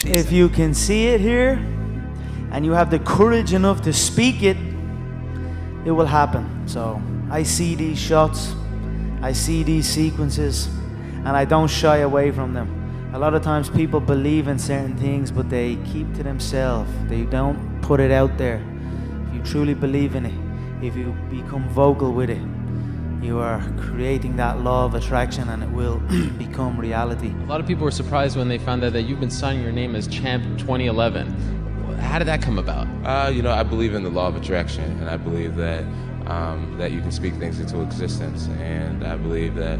If you can see it here, and you have the courage enough to speak it, it will happen. So I see these shots, I see these sequences, and I don't shy away from them. A lot of times people believe in certain things, but they keep to themselves. They don't put it out there. If you truly believe in it, if you become vocal with it, you are creating that law of attraction, and it will become reality. A lot of people were surprised when they found out that you've been signing your name as Champ 2011. How did that come about? I believe in the law of attraction, and I believe that that you can speak things into existence. And I believe that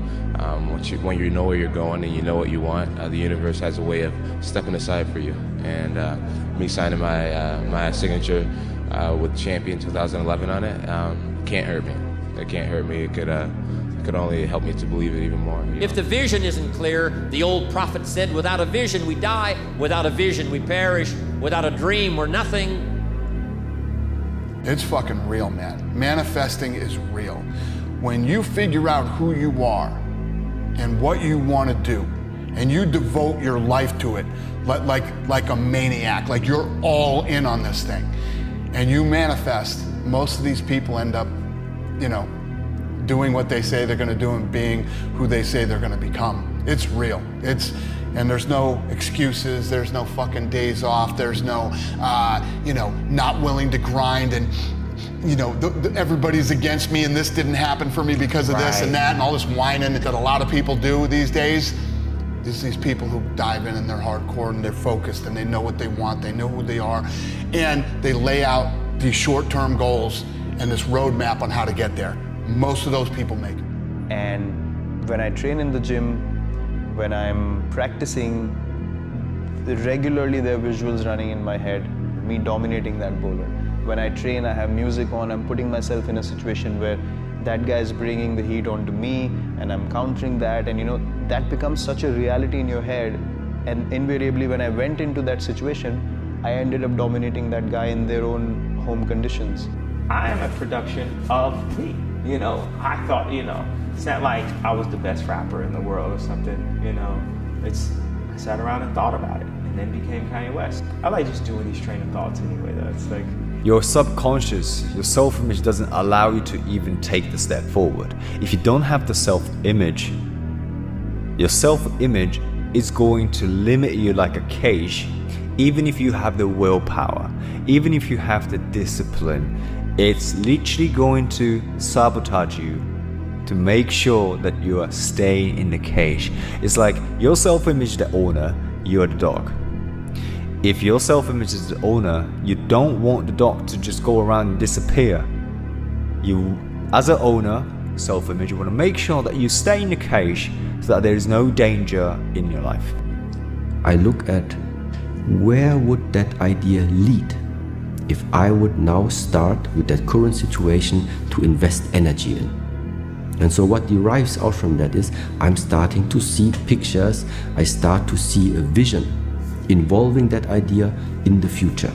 when you know where you're going and you know what you want, the universe has a way of stepping aside for you. And me signing my signature with Champion 2011 on it can't hurt me. It can't hurt me. It could only help me to believe it even more. If the vision isn't clear, the old prophet said, without a vision we die, without a vision we perish, without a dream we're nothing. It's fucking real, man. Manifesting is real. When you figure out who you are and what you want to do, and you devote your life to it like a maniac, like you're all in on this thing, and you manifest, most of these people end up, doing what they say they're gonna do and being who they say they're gonna become. It's real. And there's no excuses, there's no fucking days off, there's no, not willing to grind and, everybody's against me and this didn't happen for me because of this and that and all this whining that a lot of people do these days. These people who dive in and they're hardcore and they're focused and they know what they want, they know who they are, and they lay out these short-term goals and this roadmap on how to get there. Most of those people make it. And when I train in the gym, when I'm practicing, regularly there are visuals running in my head, me dominating that bowler. When I train, I have music on, I'm putting myself in a situation where that guy is bringing the heat onto me and I'm countering that, and that becomes such a reality in your head. And invariably when I went into that situation, I ended up dominating that guy in their own home conditions. I am a production of me. I thought, it's not like I was the best rapper in the world or something, I sat around and thought about it and then became Kanye West. I like just doing these train of thoughts anyway, though. It's like, your subconscious, your self-image doesn't allow you to even take the step forward. If you don't have the self-image, your self-image is going to limit you like a cage. Even if you have the willpower, even if you have the discipline, it's literally going to sabotage you to make sure that you are staying in the cage. It's like your self-image is the owner, you're the dog. If your self-image is the owner, you don't want the dog to just go around and disappear. You, as an owner, self-image, you want to make sure that you stay in the cage so that there is no danger in your life. I look at where would that idea lead if I would now start with that current situation to invest energy in. And so what derives out from that is I'm starting to see pictures, I start to see a vision involving that idea in the future.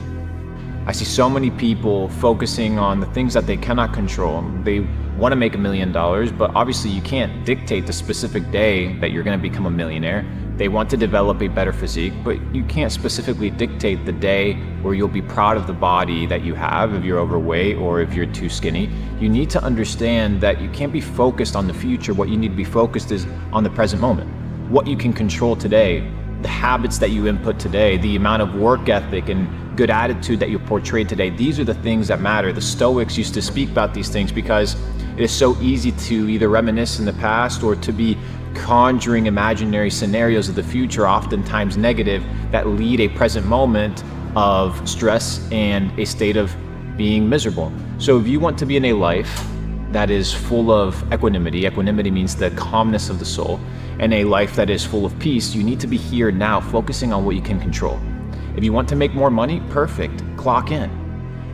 I see so many people focusing on the things that they cannot control. They want to make $1 million, but obviously you can't dictate the specific day that you're going to become a millionaire. They want to develop a better physique, but you can't specifically dictate the day where you'll be proud of the body that you have if you're overweight or if you're too skinny. You need to understand that you can't be focused on the future. What you need to be focused is on the present moment. What you can control today, the habits that you input today, the amount of work ethic and good attitude that you portray today. These are the things that matter. The Stoics used to speak about these things because it is so easy to either reminisce in the past or to be conjuring imaginary scenarios of the future, oftentimes negative, that lead a present moment of stress and a state of being miserable. So if you want to be in a life that is full of equanimity, equanimity means the calmness of the soul, and a life that is full of peace, you need to be here now, focusing on what you can control. If you want to make more money, perfect, clock in.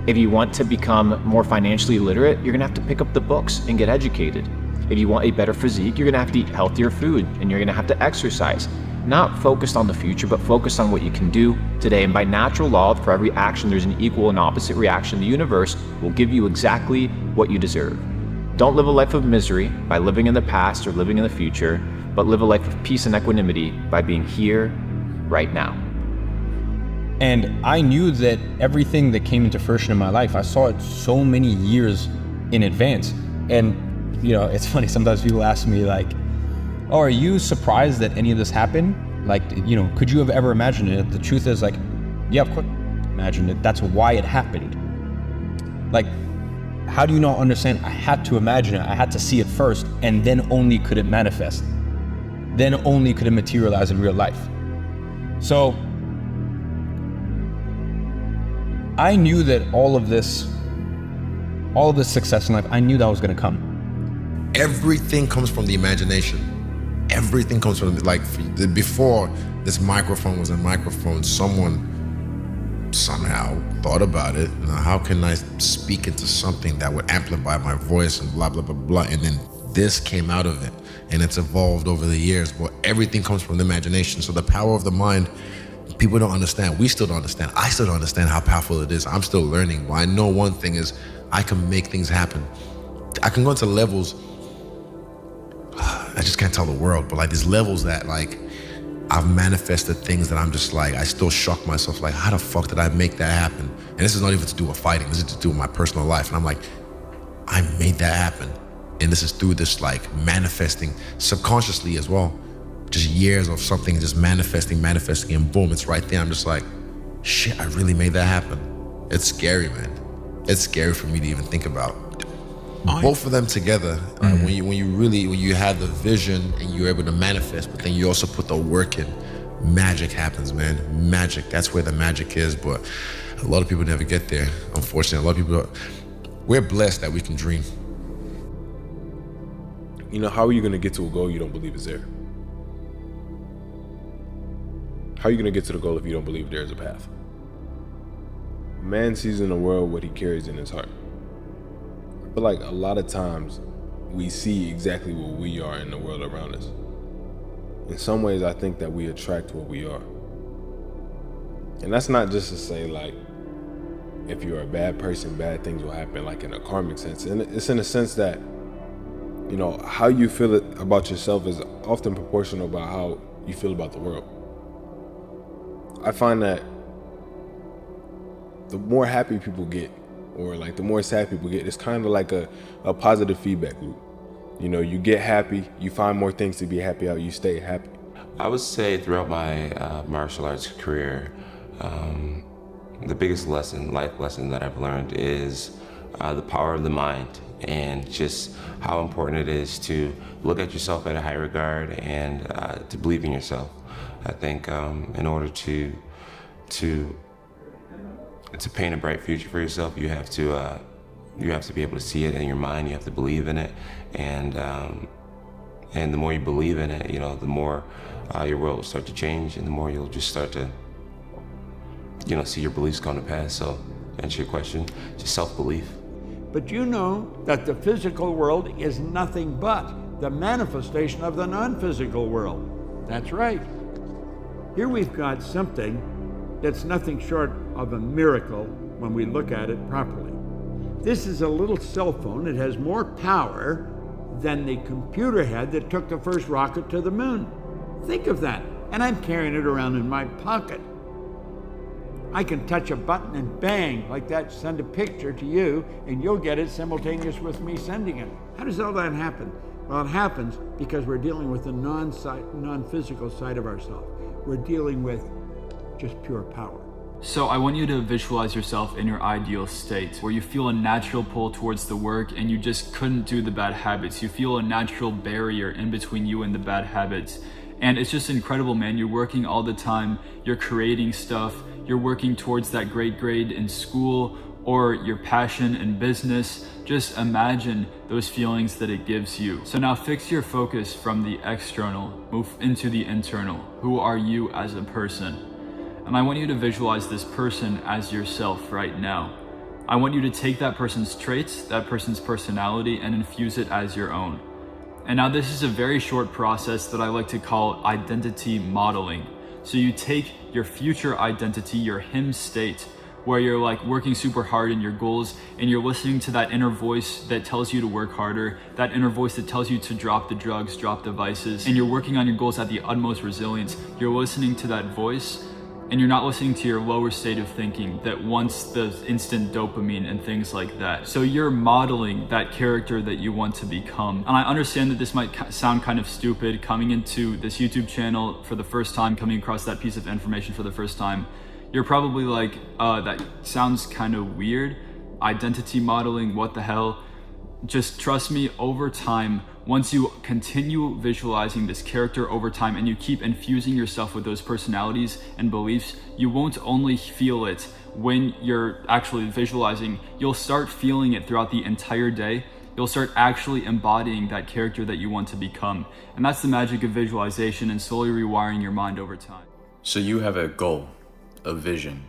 If you want to become more financially literate, you're gonna have to pick up the books and get educated. If you want a better physique, you're gonna have to eat healthier food and you're gonna have to exercise. Not focused on the future, but focused on what you can do today. And by natural law, for every action, there's an equal and opposite reaction. The universe will give you exactly what you deserve. Don't live a life of misery by living in the past or living in the future, but live a life of peace and equanimity by being here, right now. And I knew that everything that came into fruition in my life, I saw it so many years in advance. And, you know, it's funny, sometimes people ask me like, oh, are you surprised that any of this happened? Like, you know, could you have ever imagined it? The truth is like, yeah, of course I imagined it. That's why it happened. Like, how do you not understand? I had to imagine it. I had to see it first, and then only could it manifest. Then only could it materialize in real life. So I knew that all of this success in life, I knew that was gonna come. Everything comes from the imagination. Everything comes from, like, before this microphone was a microphone, someone somehow thought about it. Now, how can I speak into something that would amplify my voice and blah, blah, blah, blah. And then this came out of it, and it's evolved over the years. But everything comes from the imagination. So the power of the mind, people don't understand. We still don't understand. I still don't understand how powerful it is. I'm still learning. But I know one thing is I can make things happen. I can go into levels, I just can't tell the world, but like these levels that like I've manifested things that I'm just like, I still shock myself, like, how the fuck did I make that happen? And this is not even to do with fighting, this is to do with my personal life. And I'm like, I made that happen. And this is through this like manifesting subconsciously as well. Just years of something just manifesting, and boom, it's right there. I'm just like, shit, I really made that happen. It's scary, man. It's scary for me to even think about. Both of them together, when you have the vision and you're able to manifest, but then you also put the work in, magic happens, man. Magic, that's where the magic is. But a lot of people never get there, unfortunately. A lot of people, we're blessed that we can dream. You know, how are you gonna get to a goal you don't believe is there? How are you gonna get to the goal if you don't believe there's a path? Man sees in the world what he carries in his heart. But like a lot of times we see exactly what we are in the world around us. In some ways, I think that we attract what we are. And that's not just to say like, if you're a bad person, bad things will happen, like in a karmic sense. And it's in a sense that, you know, how you feel about yourself is often proportional about how you feel about the world. I find that the more happy people get, or like the more sad people get, it's kind of like a positive feedback loop. You know, you get happy, you find more things to be happy about, you stay happy. I would say throughout my martial arts career, the biggest life lesson that I've learned is the power of the mind, and just how important it is to look at yourself at a high regard and to believe in yourself. I think in order to paint a bright future for yourself, you have to be able to see it in your mind. You have to believe in it, and the more you believe in it, you know, the more your world will start to change, and the more you'll just start to, you know, see your beliefs come to pass. So, to answer your question, just self-belief. But you know that the physical world is nothing but the manifestation of the non-physical world. That's right. Here we've got something that's nothing short of a miracle when we look at it properly. This is a little cell phone. It has more power than the computer had that took the first rocket to the moon. Think of that. And I'm carrying it around in my pocket. I can touch a button and bang, like that, send a picture to you, and you'll get it simultaneous with me sending it. How does all that happen? Well, it happens because we're dealing with the non-physical side of ourselves. We're dealing with just pure power. So I want you to visualize yourself in your ideal state, where you feel a natural pull towards the work and you just couldn't do the bad habits. You feel a natural barrier in between you and the bad habits. And it's just incredible, man. You're working all the time, you're creating stuff, you're working towards that great grade in school or your passion in business. Just imagine those feelings that it gives you. So now fix your focus from the external, move into the internal. Who are you as a person? And I want you to visualize this person as yourself right now. I want you to take that person's traits, that person's personality, and infuse it as your own. And now this is a very short process that I like to call identity modeling. So you take your future identity, your him state, where you're like working super hard in your goals and you're listening to that inner voice that tells you to work harder, that inner voice that tells you to drop the drugs, drop the vices, and you're working on your goals at the utmost resilience. You're listening to that voice. and you're not listening to your lower state of thinking that wants the instant dopamine and things like that. So you're modeling that character that you want to become. And I understand that this might sound kind of stupid coming into this YouTube channel for the first time, coming across that piece of information for the first time. You're probably like, that sounds kind of weird. Identity modeling, what the hell? Just trust me, over time, once you continue visualizing this character over time and you keep infusing yourself with those personalities and beliefs, you won't only feel it when you're actually visualizing, you'll start feeling it throughout the entire day. You'll start actually embodying that character that you want to become. And that's the magic of visualization and slowly rewiring your mind over time. So you have a goal, a vision,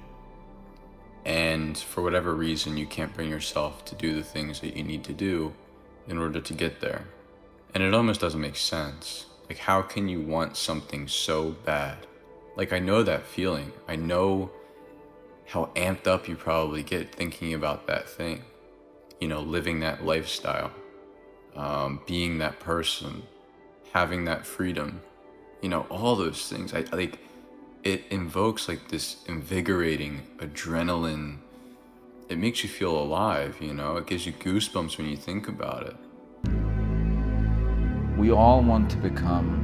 and for whatever reason you can't bring yourself to do the things that you need to do in order to get there. And it almost doesn't make sense. Like, how can you want something so bad? Like, I know that feeling. I know how amped up you probably get thinking about that thing. You know, living that lifestyle, being that person, having that freedom, you know, all those things. It invokes like this invigorating adrenaline. It makes you feel alive, you know? It gives you goosebumps when you think about it. We all want to become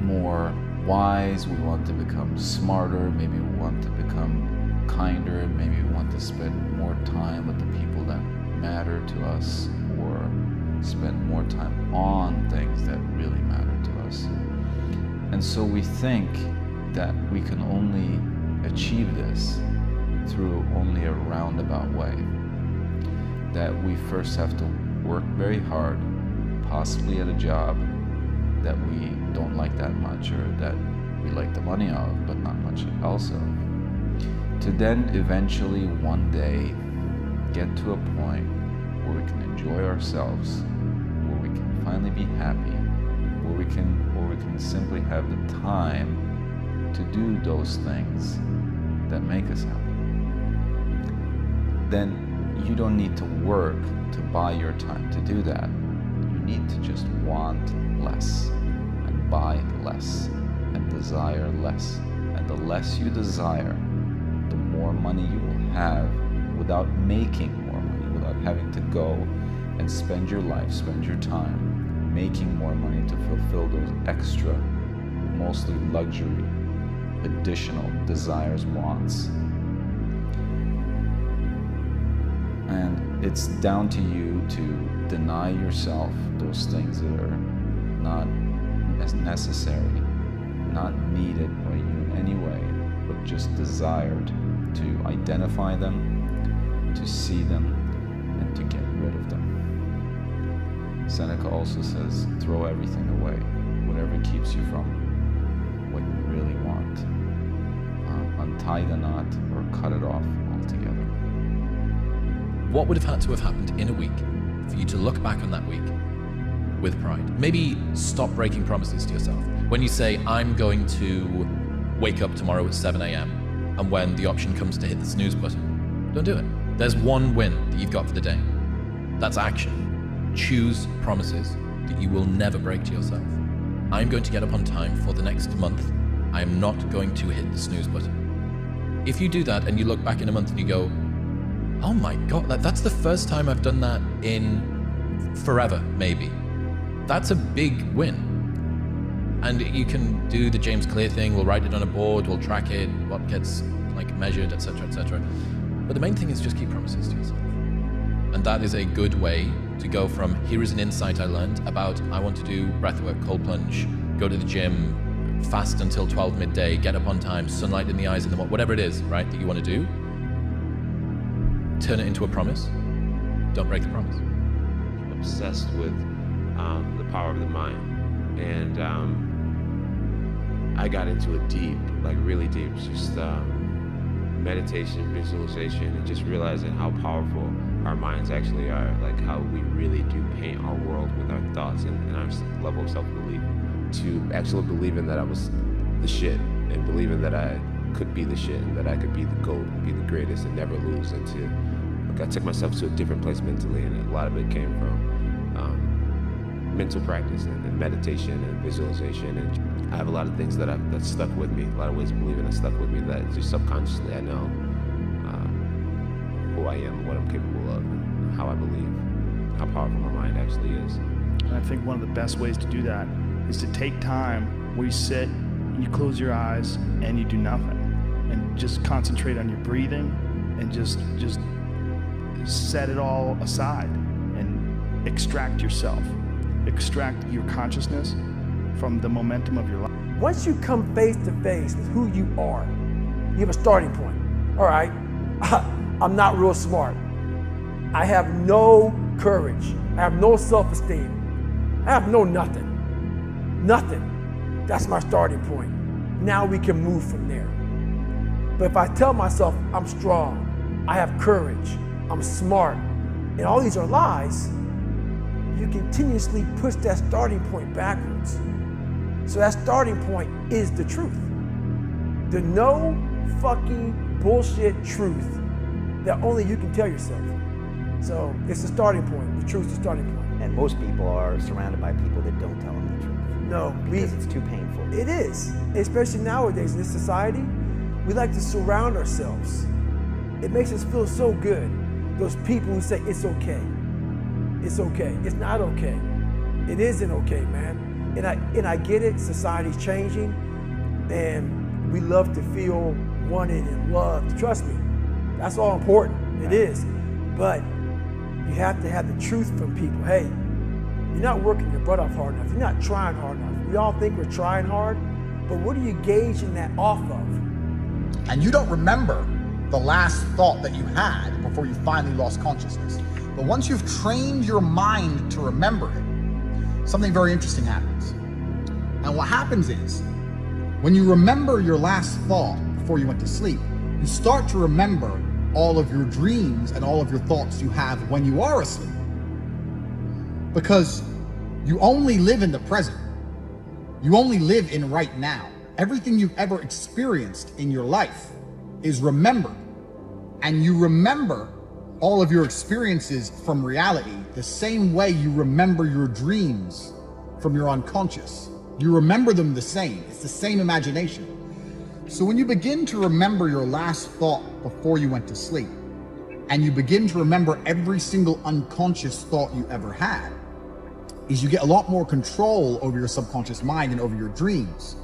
more wise, we want to become smarter, maybe we want to become kinder, maybe we want to spend more time with the people that matter to us, or spend more time on things that really matter to us. And so we think that we can only achieve this through only a roundabout way. That we first have to work very hard, possibly at a job that we don't like that much, or that we like the money of, but not much else of, to then eventually one day get to a point where we can enjoy ourselves, where we can finally be happy, where we can simply have the time to do those things that make us happy. Then you don't need to work to buy your time to do that. You need to just want less, and buy less, and desire less. And the less you desire, the more money you will have without making more money, without having to go and spend your life, spend your time making more money to fulfill those extra, mostly luxury, additional desires, wants. And it's down to you to deny yourself those things that are not as necessary, not needed by you in any way, but just desired, to identify them, to see them, and to get rid of them. Seneca also says, throw everything away, whatever keeps you from what you really want. Untie the knot or cut it off altogether. What would have had to have happened in a week for you to look back on that week with pride? Maybe stop breaking promises to yourself. When you say, I'm going to wake up tomorrow at 7 a.m., and when the option comes to hit the snooze button, don't do it. There's one win that you've got for the day. That's action. Choose promises that you will never break to yourself. I'm going to get up on time for the next month. I am not going to hit the snooze button. If you do that and you look back in a month and you go, oh my God, that's the first time I've done that in forever, maybe. That's a big win. And you can do the James Clear thing. We'll write it on a board, we'll track it, what gets like measured, etc., etc. But the main thing is just keep promises to yourself. And that is a good way to go from, here is an insight I learned about, I want to do breathwork, cold plunge, go to the gym, fast until 12 midday, get up on time, sunlight in the eyes in the morning, whatever it is, right, that you want to do, turn it into a promise. Don't break the promise. I'm obsessed with the power of the mind. And I got into it deep, like really deep, just meditation, visualization, and just realizing how powerful our minds actually are, like how we really do paint our world with our thoughts and our level of self-belief. To actually believing that I was the shit, and believing that I could be the shit, and that I could be the GOAT, be the greatest, and never lose. And to, like, I took myself to a different place mentally, and a lot of it came from mental practice and meditation and visualization and I have a lot of things that stuck with me, a lot of ways of believing that stuck with me that just subconsciously I know who I am, what I'm capable of, and how I believe, how powerful my mind actually is. And I think one of the best ways to do that is to take time where you sit and you close your eyes and you do nothing and just concentrate on your breathing and just set it all aside and extract yourself, extract your consciousness from the momentum of your life. Once you come face to face with who you are, you have a starting point. All right, I'm not real smart. I have no courage. I have no self-esteem. I have no nothing. Nothing. That's my starting point. Now we can move from there. But if I tell myself I'm strong, I have courage, I'm smart, and all these are lies, you continuously push that starting point backwards. So that starting point is the truth. The no fucking bullshit truth that only you can tell yourself. So it's the starting point. The truth's the starting point. And most people are surrounded by people that don't tell them the truth. No, because it's too painful. It is, especially nowadays in this society. We like to surround ourselves. It makes us feel so good. Those people who say it's okay. It's okay. It's not okay. It isn't okay, man. And I get it. Society's changing, and we love to feel wanted and loved. Trust me, that's all important. It is, but you have to have the truth from people. Hey, you're not working your butt off hard enough. You're not trying hard enough. We all think we're trying hard, but what are you gauging that off of? And you don't remember the last thought that you had before you finally lost consciousness. But once you've trained your mind to remember it, something very interesting happens. And what happens is, when you remember your last thought before you went to sleep, you start to remember all of your dreams and all of your thoughts you have when you are asleep. Because you only live in the present. You only live in right now. Everything you've ever experienced in your life is remembered. And you remember all of your experiences from reality the same way you remember your dreams from your unconscious. You remember them the same. It's the same imagination. So when you begin to remember your last thought before you went to sleep, and you begin to remember every single unconscious thought you ever had, is you get a lot more control over your subconscious mind and over your dreams.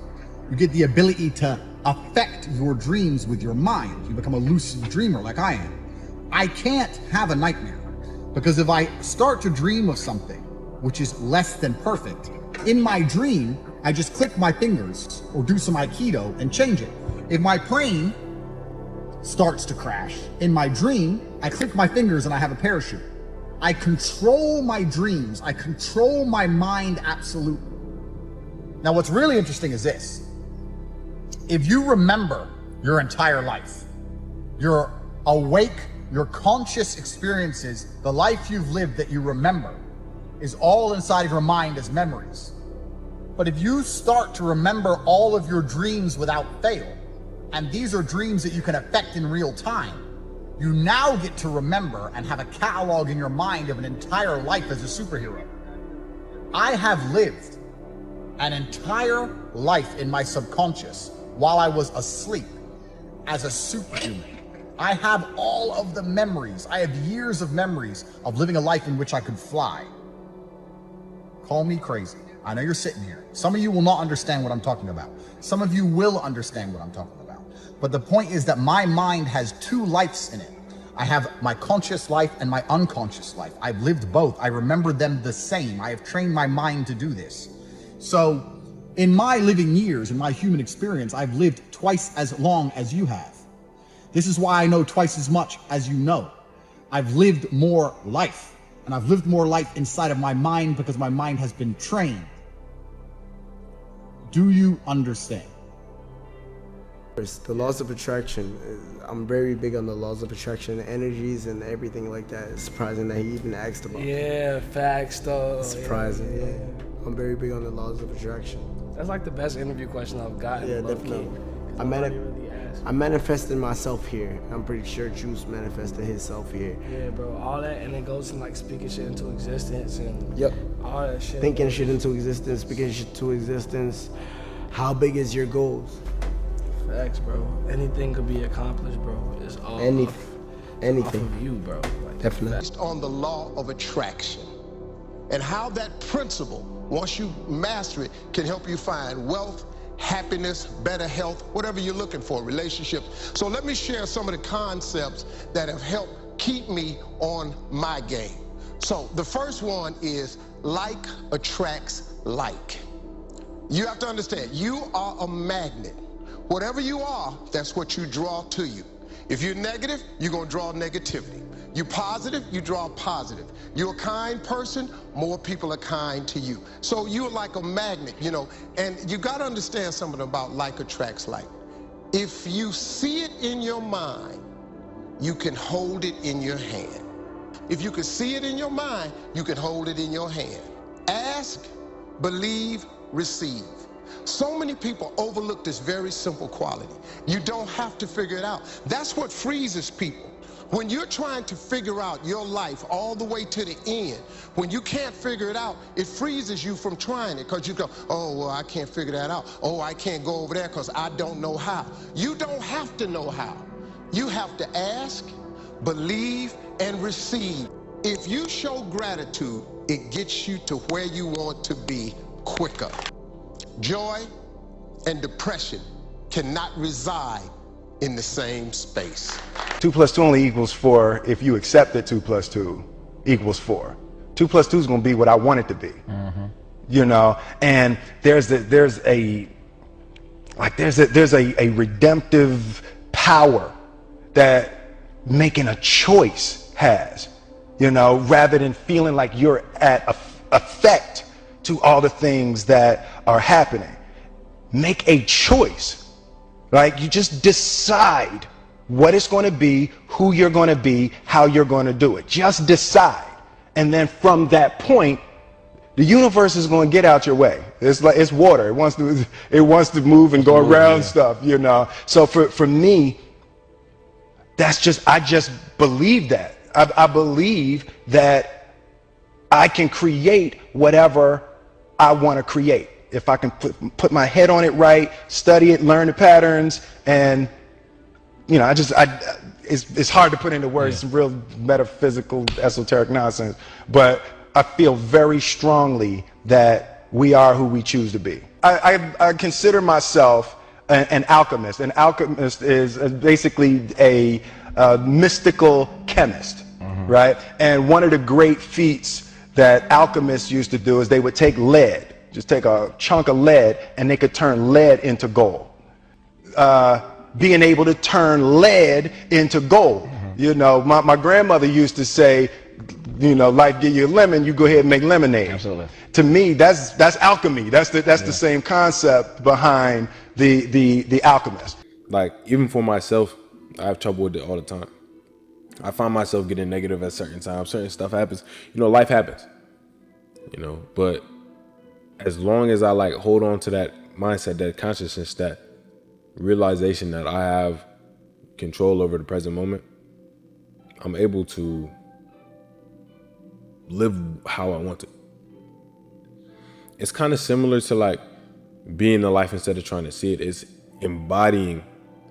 You get the ability to affect your dreams with your mind. You become a lucid dreamer like I am. I can't have a nightmare because if I start to dream of something which is less than perfect, in my dream, I just click my fingers or do some Aikido and change it. If my plane starts to crash, in my dream, I click my fingers and I have a parachute. I control my dreams. I control my mind absolutely. Now, what's really interesting is this. If you remember your entire life, your awake, your conscious experiences, the life you've lived that you remember is all inside of your mind as memories. But if you start to remember all of your dreams without fail, and these are dreams that you can affect in real time, you now get to remember and have a catalog in your mind of an entire life as a superhero. I have lived an entire life in my subconscious while I was asleep as a superhuman. I have all of the memories. I have years of memories of living a life in which I could fly. Call me crazy. I know you're sitting here. Some of you will not understand what I'm talking about. Some of you will understand what I'm talking about. But the point is that my mind has two lives in it. I have my conscious life and my unconscious life. I've lived both. I remember them the same. I have trained my mind to do this. So in my living years, in my human experience, I've lived twice as long as you have. This is why I know twice as much as you know. I've lived more life, and I've lived more life inside of my mind because my mind has been trained. Do you understand? The laws of attraction, I'm very big on the laws of attraction, energies and everything like that. It's surprising that he even asked about Yeah, facts though. It's surprising, yeah. I'm very big on the laws of attraction. That's like the best interview question I've gotten. Yeah, definitely. I manifested myself here. I'm pretty sure Juice manifested himself here. Yeah, bro, all that, and it goes from like speaking shit into existence and Yep. all that shit. Thinking shit into existence, speaking shit to existence. How big is your goals? Facts, bro. Anything could be accomplished, bro. It's all Anything. off of you, bro. Like, Definitely. Based on the law of attraction and how that principle, once you master it, can help you find wealth, happiness, better health, whatever you're looking for, relationships. So let me share some of the concepts that have helped keep me on my game. So the first one is like attracts like. You have to understand, you are a magnet. Whatever you are, that's what you draw to you. If you're negative, you're gonna draw negativity. You're positive, you draw positive. You're a kind person, more people are kind to you. So you're like a magnet, you know, and you gotta understand something about like attracts like. If you see it in your mind, you can hold it in your hand. If you can see it in your mind, you can hold it in your hand. Ask, believe, receive. So many people overlook this very simple quality. You don't have to figure it out. That's what freezes people. When you're trying to figure out your life all the way to the end, when you can't figure it out, it freezes you from trying it because you go, oh, well, I can't figure that out. Oh, I can't go over there because I don't know how. You don't have to know how. You have to ask, believe, and receive. If you show gratitude, it gets you to where you want to be quicker. Joy and depression cannot reside in the same space. 2 + 2 only equals 4 if you accept that 2 + 2 equals 4. 2 + 2 is going to be what I want it to be. You know, and there's a redemptive power that making a choice has, you know, rather than feeling like you're at effect to all the things that are happening. Make a choice. Like, you just decide what it's going to be, who you're going to be, how you're going to do it. Just decide. And then from that point, the universe is going to get out your way. It's like, it's water. It wants to move and go around stuff, you know. So for me, I just believe that. I believe that I can create whatever I want to create. If I can put my head on it right, study it, learn the patterns, and you know, it's hard to put into words, some real metaphysical, esoteric nonsense, but I feel very strongly that we are who we choose to be. I consider myself an alchemist. An alchemist is basically a mystical chemist, right? And one of the great feats that alchemists used to do is they would take lead, just take a chunk of lead, and they could turn lead into gold. Being able to turn lead into gold. You know, my grandmother used to say, you know, life give you a lemon, you go ahead and make lemonade. Absolutely. To me, that's alchemy. That's the same concept behind the alchemist. Like, even for myself, I have trouble with it all the time. I find myself getting negative at certain times. Certain stuff happens. You know, life happens. You know, but as long as I like hold on to that mindset, that consciousness, that realization that I have control over the present moment, I'm able to live how I want to. It's kind of similar to like being the life instead of trying to see it. It's embodying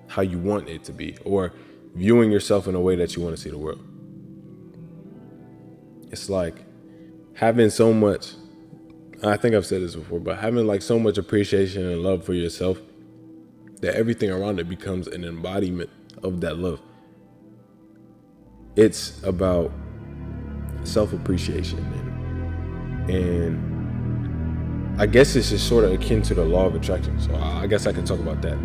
how you want it to be, or viewing yourself in a way that you want to see the world. It's like having so much, I think I've said this before, but having like so much appreciation and love for yourself that everything around it becomes an embodiment of that love. It's about self-appreciation, and I guess it's just sort of akin to the law of attraction. So I guess I can talk about that.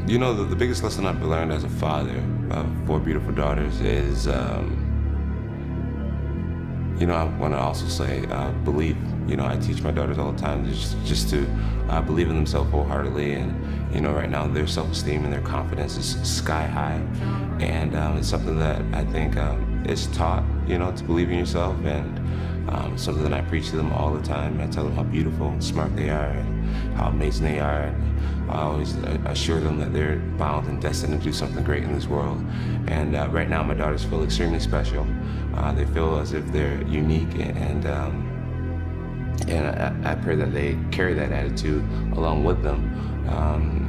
You know, the biggest lesson I've learned as a father of 4 beautiful daughters is, you know, I want to also say believe. You know, I teach my daughters all the time just to believe in themselves wholeheartedly. And, you know, right now their self-esteem and their confidence is sky high. And it's something that I think is taught, you know, to believe in yourself. And something that I preach to them all the time. I tell them how beautiful and smart they are and how amazing they are. And I always assure them that they're bound and destined to do something great in this world. And right now my daughters feel extremely special. They feel as if they're unique and And I pray that they carry that attitude along with them,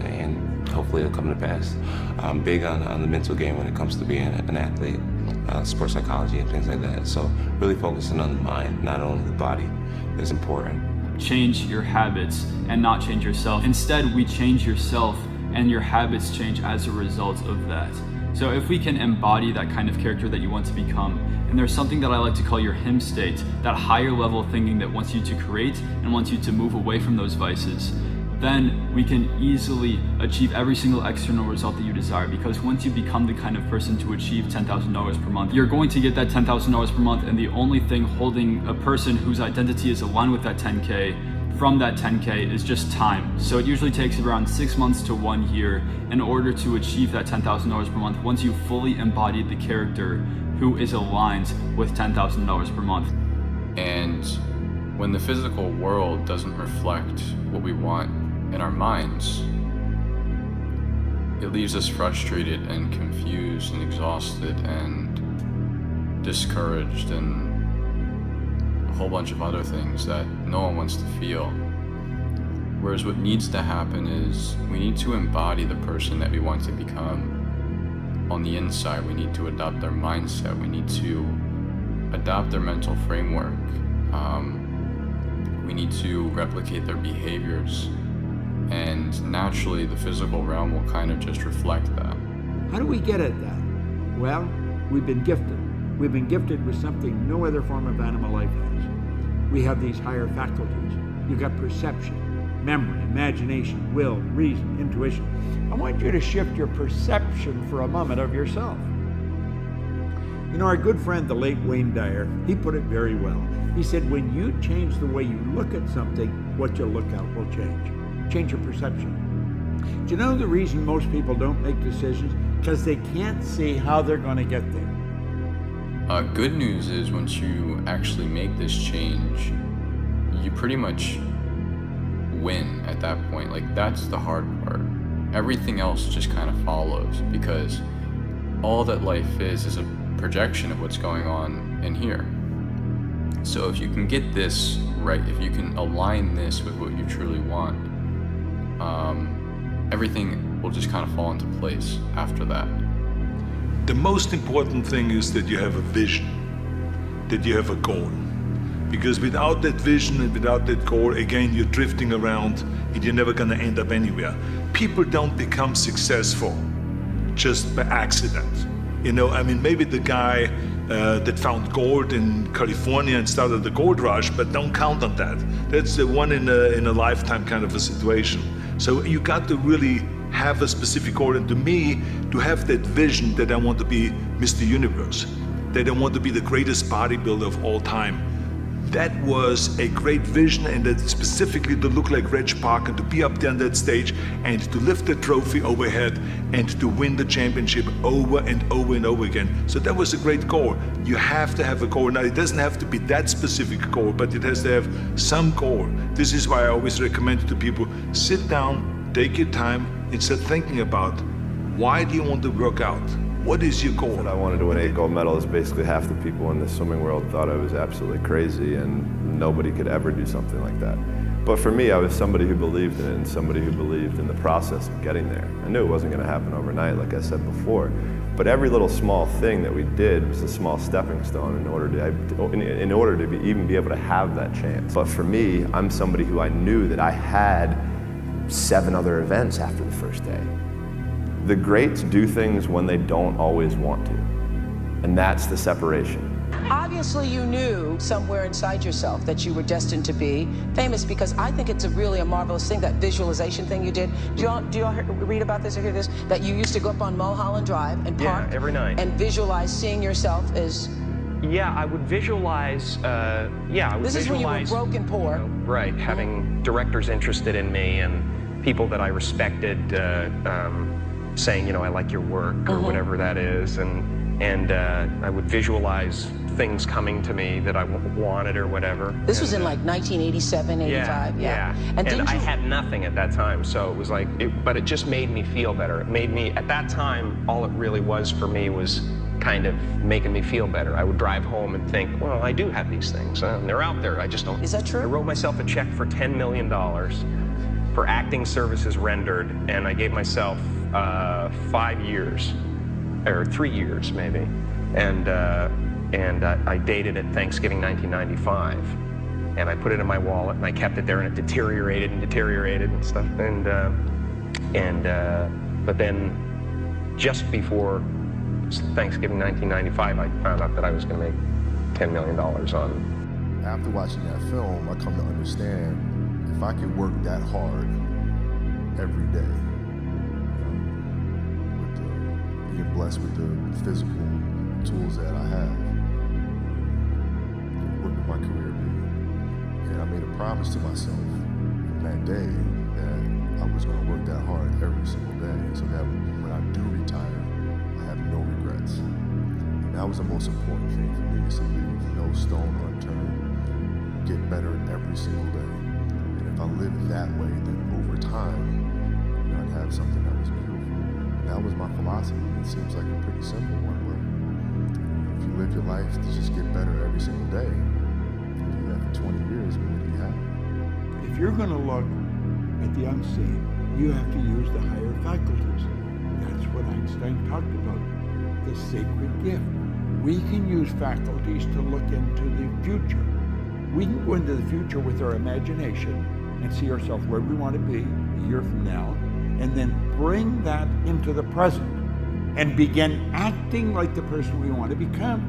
and hopefully it'll come to pass. I'm big on the mental game when it comes to being an athlete, sports psychology and things like that. So really focusing on the mind, not only the body, is important. Change your habits and not change yourself. Instead, we change yourself and your habits change as a result of that. So if we can embody that kind of character that you want to become, and there's something that I like to call your him state, that higher level of thinking that wants you to create and wants you to move away from those vices, then we can easily achieve every single external result that you desire. Because once you become the kind of person to achieve $10,000 per month, you're going to get that $10,000 per month, and the only thing holding a person whose identity is aligned with that 10K from that 10K is just time. So it usually takes around 6 months to 1 year in order to achieve that $10,000 per month once you fully embodied the character who is aligned with $10,000 per month. And when the physical world doesn't reflect what we want in our minds, it leaves us frustrated and confused and exhausted and discouraged and a whole bunch of other things that no one wants to feel. Whereas what needs to happen is we need to embody the person that we want to become on the inside. We need to adopt their mindset. We need to adopt their mental framework. We need to replicate their behaviors. And naturally, the physical realm will kind of just reflect that. How do we get at that? Well, we've been gifted. We've been gifted with something no other form of animal life has. We have these higher faculties. You've got perception, memory, imagination, will, reason, intuition. I want you to shift your perception for a moment of yourself. You know, our good friend, the late Wayne Dyer, he put it very well. He said, when you change the way you look at something, what you look at will change. Change your perception. Do you know the reason most people don't make decisions? Because they can't see how they're going to get there. Good news is once you actually make this change, you pretty much win at that point. Like, that's the hard part. Everything else just kind of follows, because all that life is a projection of what's going on in here. So if you can get this right, if you can align this with what you truly want, everything will just kind of fall into place after that. The most important thing is that you have a vision, that you have a goal. Because without that vision and without that goal, again, you're drifting around and you're never gonna end up anywhere. People don't become successful just by accident. You know, I mean, maybe the guy that found gold in California and started the gold rush, but don't count on that. That's the one in a lifetime kind of a situation. So you got to really have a specific goal, and to me, to have that vision that I want to be Mr. Universe, that I want to be the greatest bodybuilder of all time. That was a great vision, and that specifically to look like Reg Park and to be up there on that stage and to lift the trophy overhead and to win the championship over and over and over again. So that was a great goal. You have to have a goal. Now, it doesn't have to be that specific goal, but it has to have some goal. This is why I always recommend to people, sit down, take your time, and start thinking about, why do you want to work out? What is your goal? I wanted to win 8 gold medals. Basically, half the people in the swimming world thought I was absolutely crazy, and nobody could ever do something like that. But for me, I was somebody who believed in it and somebody who believed in the process of getting there. I knew it wasn't going to happen overnight, like I said before. But every little small thing that we did was a small stepping stone in order to even be able to have that chance. But for me, I'm somebody who I knew that I had 7 other events after the first day. The greats do things when they don't always want to, and that's the separation. Obviously, you knew somewhere inside yourself that you were destined to be famous, because I think it's really a marvelous thing, that visualization thing you did. Do y'all read about this or hear this? That you used to go up on Mulholland Drive and park every night and visualize seeing yourself as... Yeah, I would visualize, This is when you were broke and poor. Right, having directors interested in me and people that I respected, saying, I like your work or whatever that is, and I would visualize things coming to me that I wanted or whatever. This was in like 1987, 85, yeah. And I had nothing at that time, so it was like, but it just made me feel better. It made me, at that time, all it really was for me was kind of making me feel better. I would drive home and think, well, I do have these things, and they're out there, I just don't. Is that true? I wrote myself a check for $10 million for acting services rendered, and I gave myself 5 years, or 3 years maybe, and I dated it Thanksgiving 1995, and I put it in my wallet, and I kept it there, and it deteriorated and stuff, but then just before Thanksgiving 1995, I found out that I was going to make $10 million on. After watching that film, I come to understand if I could work that hard every day, being blessed with the physical tools that I have, what would my career be? And I made a promise to myself from that day that I was going to work that hard every single day so that when I do retire, I have no regrets. And that was the most important thing for me, is to leave no stone unturned, get better every single day. And if I lived that way, then over time, I'd have something that was beautiful. And that was my philosophy. It seems like a pretty simple one, but if you live your life to just get better every single day, if you do that for 20 years, what do you have? If you're going to look at the unseen, you have to use the higher faculties. That's what Einstein talked about, the sacred gift. We can use faculties to look into the future. We can go into the future with our imagination and see ourselves where we want to be a year from now, and then bring that into the present and begin acting like the person we want to become.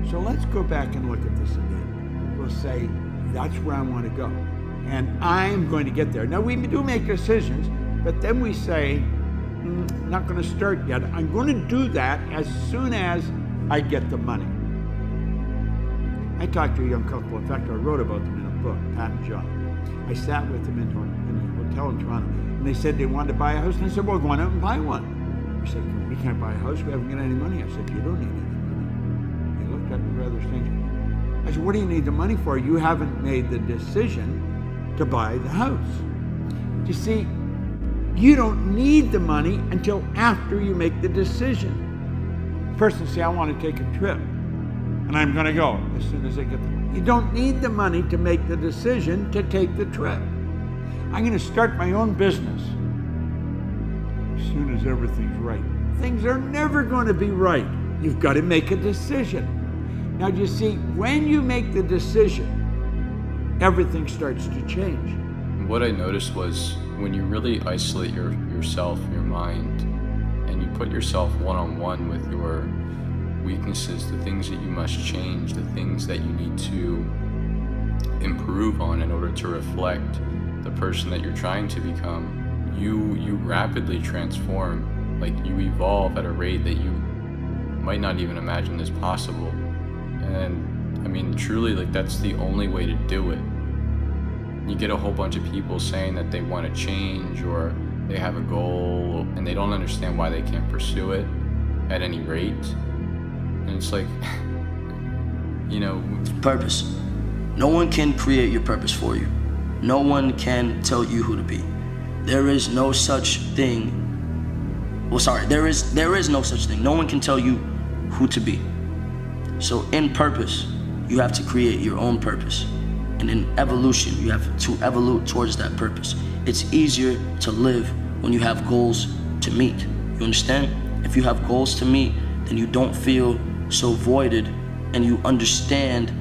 So let's go back and look at this again. We'll say, that's where I want to go, and I'm going to get there. Now, we do make decisions, but then we say, not going to start yet. I'm going to do that as soon as I get the money. I talked to a young couple. In fact, I wrote about them in a book, Pat and John. I sat with them in a hotel in Toronto, and they said they wanted to buy a house, and I said, well, go on out and buy one. He said, we can't buy a house, we haven't got any money. I said, you don't need any money. He looked at me rather strangely. I said, what do you need the money for? You haven't made the decision to buy the house. You see, you don't need the money until after you make the decision. The person says, I want to take a trip, and I'm going to go as soon as I get the money. You don't need the money to make the decision to take the trip. I'm going to start my own business as soon as everything's right. Things are never going to be right. You've got to make a decision. Now, you see, when you make the decision, everything starts to change. What I noticed was when you really isolate yourself, your mind, and you put yourself one-on-one with your weaknesses, the things that you must change, the things that you need to improve on in order to reflect the person that you're trying to become, you rapidly transform. Like, you evolve at a rate that you might not even imagine is possible. And I mean, truly, like, that's the only way to do it. You get a whole bunch of people saying that they want to change or they have a goal and they don't understand why they can't pursue it at any rate. And it's like, you know, purpose. No one can create your purpose for you. No one can tell you who to be. There is no such thing. Well, sorry, there is no such thing. No one can tell you who to be. So in purpose, you have to create your own purpose. And in evolution, you have to evolve towards that purpose. It's easier to live when you have goals to meet. You understand? If you have goals to meet, then you don't feel so voided, and you understand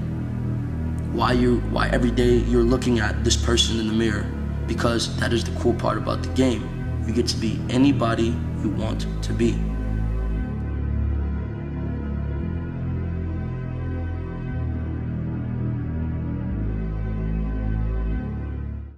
why every day you're looking at this person in the mirror, because that is the cool part about the game. You get to be anybody you want to be.